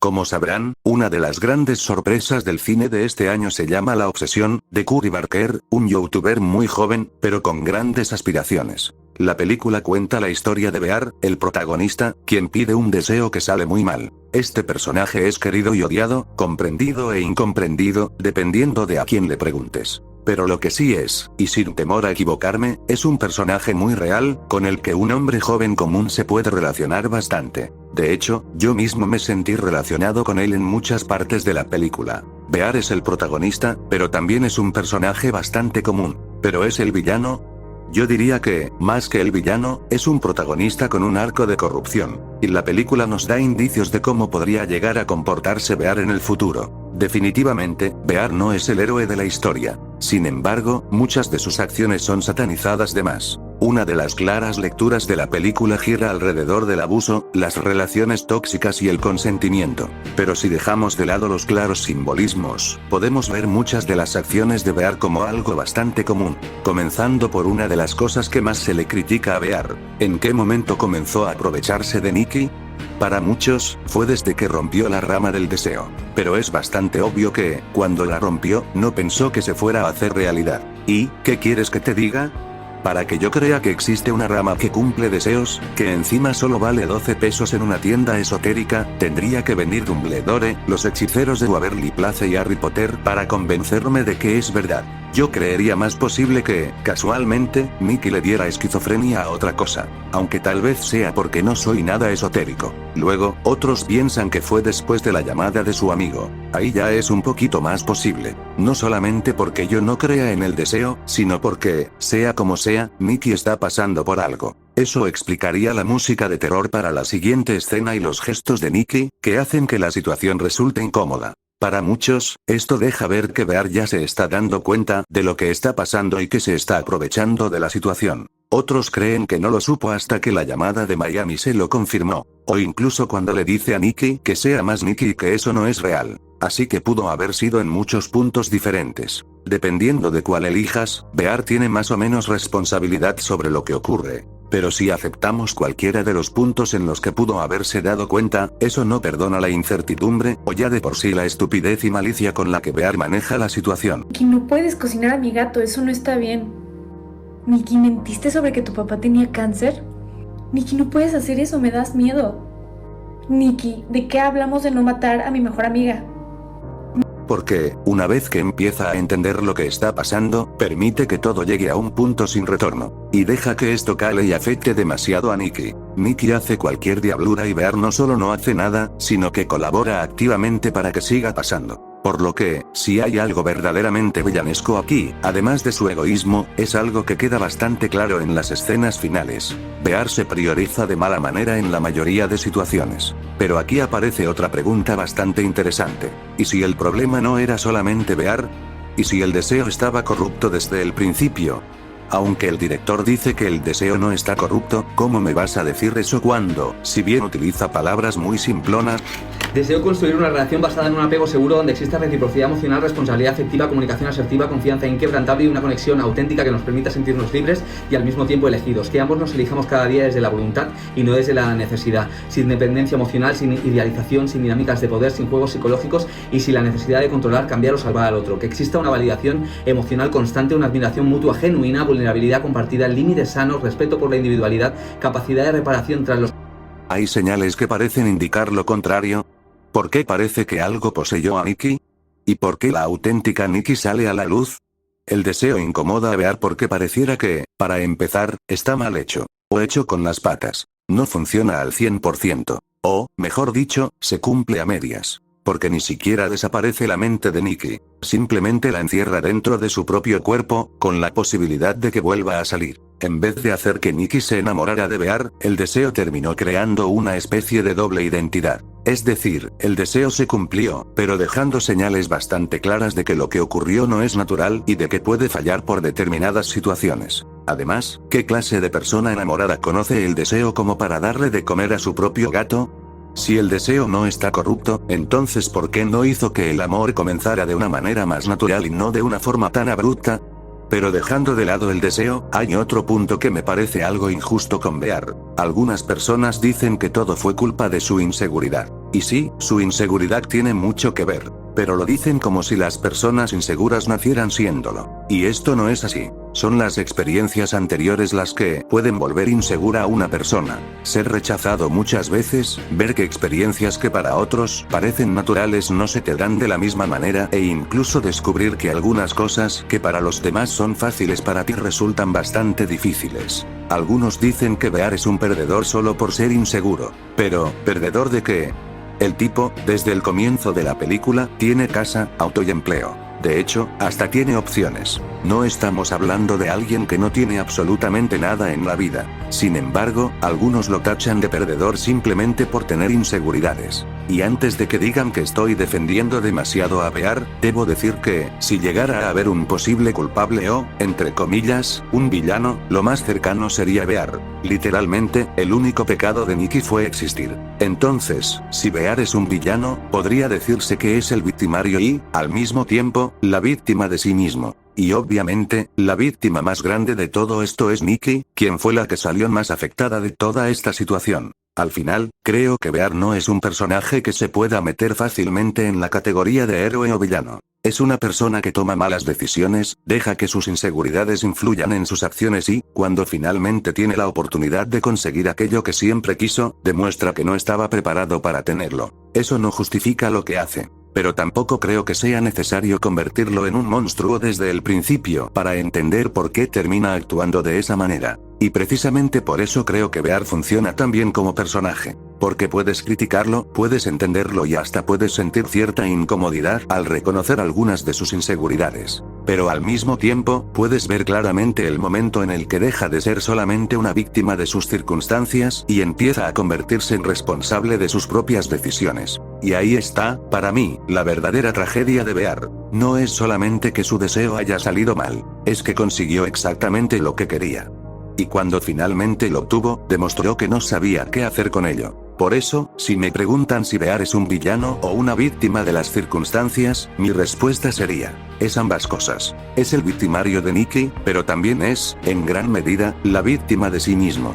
Como sabrán, una de las grandes sorpresas del cine de este año se llama La Obsesión, de Cory Barker, un youtuber muy joven, pero con grandes aspiraciones. La película cuenta la historia de Bear, el protagonista, quien pide un deseo que sale muy mal. Este personaje es querido y odiado, comprendido e incomprendido, dependiendo de a quién le preguntes. Pero lo que sí es, y sin temor a equivocarme, es un personaje muy real, con el que un hombre joven común se puede relacionar bastante. De hecho, yo mismo me sentí relacionado con él en muchas partes de la película. Bear es el protagonista, pero también es un personaje bastante común. ¿Pero es el villano? Yo diría que, más que el villano, es un protagonista con un arco de corrupción, y la película nos da indicios de cómo podría llegar a comportarse Bear en el futuro. Definitivamente, Bear no es el héroe de la historia. Sin embargo, muchas de sus acciones son satanizadas de más. Una de las claras lecturas de la película gira alrededor del abuso, las relaciones tóxicas y el consentimiento. Pero si dejamos de lado los claros simbolismos, podemos ver muchas de las acciones de Bear como algo bastante común. Comenzando por una de las cosas que más se le critica a Bear. ¿En qué momento comenzó a aprovecharse de Nikki? Para muchos, fue desde que rompió la rama del deseo. Pero es bastante obvio que, cuando la rompió, no pensó que se fuera a hacer realidad. ¿Y qué quieres que te diga? Para que yo crea que existe una rama que cumple deseos, que encima solo vale 12 pesos en una tienda esotérica, tendría que venir Dumbledore, los hechiceros de Waverly Place y Harry Potter para convencerme de que es verdad. Yo creería más posible que, casualmente, Nikki le diera esquizofrenia a otra cosa. Aunque tal vez sea porque no soy nada esotérico. Luego, otros piensan que fue después de la llamada de su amigo. Ahí ya es un poquito más posible. No solamente porque yo no crea en el deseo, sino porque, sea como sea, Nikki está pasando por algo. Eso explicaría la música de terror para la siguiente escena y los gestos de Nikki, que hacen que la situación resulte incómoda. Para muchos, esto deja ver que Bear ya se está dando cuenta de lo que está pasando y que se está aprovechando de la situación. Otros creen que no lo supo hasta que la llamada de Miami se lo confirmó. O incluso cuando le dice a Nikki que sea más Nikki y que eso no es real. Así que pudo haber sido en muchos puntos diferentes. Dependiendo de cuál elijas, Bear tiene más o menos responsabilidad sobre lo que ocurre. Pero si aceptamos cualquiera de los puntos en los que pudo haberse dado cuenta, eso no perdona la incertidumbre, o ya de por sí la estupidez y malicia con la que Bear maneja la situación. Nikki, no puedes cocinar a mi gato, eso no está bien. Nikki, ¿mentiste sobre que tu papá tenía cáncer? Nikki, no puedes hacer eso, me das miedo. Nikki, ¿de qué hablamos de no matar a mi mejor amiga? Porque, una vez que empieza a entender lo que está pasando, permite que todo llegue a un punto sin retorno. Y deja que esto cale y afecte demasiado a Nikki. Nikki hace cualquier diablura y Bear no solo no hace nada, sino que colabora activamente para que siga pasando. Por lo que, si hay algo verdaderamente villanesco aquí, además de su egoísmo, es algo que queda bastante claro en las escenas finales. Bear se prioriza de mala manera en la mayoría de situaciones. Pero aquí aparece otra pregunta bastante interesante. ¿Y si el problema no era solamente Bear? ¿Y si el deseo estaba corrupto desde el principio? Aunque el director dice que el deseo no está corrupto, ¿cómo me vas a decir eso cuando, si bien utiliza palabras muy simplonas? Deseo construir una relación basada en un apego seguro donde exista reciprocidad emocional, responsabilidad afectiva, comunicación asertiva, confianza inquebrantable y una conexión auténtica que nos permita sentirnos libres y al mismo tiempo elegidos. Que ambos nos elijamos cada día desde la voluntad y no desde la necesidad. Sin dependencia emocional, sin idealización, sin dinámicas de poder, sin juegos psicológicos y sin la necesidad de controlar, cambiar o salvar al otro. Que exista una validación emocional constante, una admiración mutua genuina, vulnerabilidad compartida, límites sanos, respeto por la individualidad, capacidad de reparación tras los... ¿Hay señales que parecen indicar lo contrario? ¿Por qué parece que algo poseyó a Nikki? ¿Y por qué la auténtica Nikki sale a la luz? El deseo incomoda a Bear porque pareciera que, para empezar, está mal hecho. O hecho con las patas. No funciona al 100%. O, mejor dicho, se cumple a medias. Porque ni siquiera desaparece la mente de Nikki. Simplemente la encierra dentro de su propio cuerpo, con la posibilidad de que vuelva a salir. En vez de hacer que Nikki se enamorara de Bear, el deseo terminó creando una especie de doble identidad. Es decir, el deseo se cumplió, pero dejando señales bastante claras de que lo que ocurrió no es natural y de que puede fallar por determinadas situaciones. Además, ¿qué clase de persona enamorada conoce el deseo como para darle de comer a su propio gato? Si el deseo no está corrupto, entonces ¿por qué no hizo que el amor comenzara de una manera más natural y no de una forma tan abrupta? Pero dejando de lado el deseo, hay otro punto que me parece algo injusto con Bear. Algunas personas dicen que todo fue culpa de su inseguridad. Y sí, su inseguridad tiene mucho que ver. Pero lo dicen como si las personas inseguras nacieran siéndolo. Y esto no es así. Son las experiencias anteriores las que pueden volver insegura a una persona. Ser rechazado muchas veces, ver que experiencias que para otros parecen naturales no se te dan de la misma manera e incluso descubrir que algunas cosas que para los demás son fáciles para ti resultan bastante difíciles. Algunos dicen que Bear es un perdedor solo por ser inseguro. Pero, ¿perdedor de qué? El tipo, desde el comienzo de la película, tiene casa, auto y empleo. De hecho, hasta tiene opciones. No estamos hablando de alguien que no tiene absolutamente nada en la vida. Sin embargo, algunos lo tachan de perdedor simplemente por tener inseguridades. Y antes de que digan que estoy defendiendo demasiado a Bear, debo decir que, si llegara a haber un posible culpable o, entre comillas, un villano, lo más cercano sería Bear. Literalmente, el único pecado de Nikki fue existir. Entonces, si Bear es un villano, podría decirse que es el victimario y, al mismo tiempo, la víctima de sí mismo. Y obviamente, la víctima más grande de todo esto es Nikki, quien fue la que salió más afectada de toda esta situación. Al final, creo que Bear no es un personaje que se pueda meter fácilmente en la categoría de héroe o villano. Es una persona que toma malas decisiones, deja que sus inseguridades influyan en sus acciones y, cuando finalmente tiene la oportunidad de conseguir aquello que siempre quiso, demuestra que no estaba preparado para tenerlo. Eso no justifica lo que hace. Pero tampoco creo que sea necesario convertirlo en un monstruo desde el principio para entender por qué termina actuando de esa manera. Y precisamente por eso creo que Bear funciona tan bien como personaje. Porque puedes criticarlo, puedes entenderlo y hasta puedes sentir cierta incomodidad al reconocer algunas de sus inseguridades. Pero al mismo tiempo, puedes ver claramente el momento en el que deja de ser solamente una víctima de sus circunstancias y empieza a convertirse en responsable de sus propias decisiones. Y ahí está, para mí, la verdadera tragedia de Bear. No es solamente que su deseo haya salido mal, es que consiguió exactamente lo que quería. Y cuando finalmente lo obtuvo, demostró que no sabía qué hacer con ello. Por eso, si me preguntan si Bear es un villano o una víctima de las circunstancias, mi respuesta sería, es ambas cosas. Es el victimario de Nikki, pero también es, en gran medida, la víctima de sí mismo.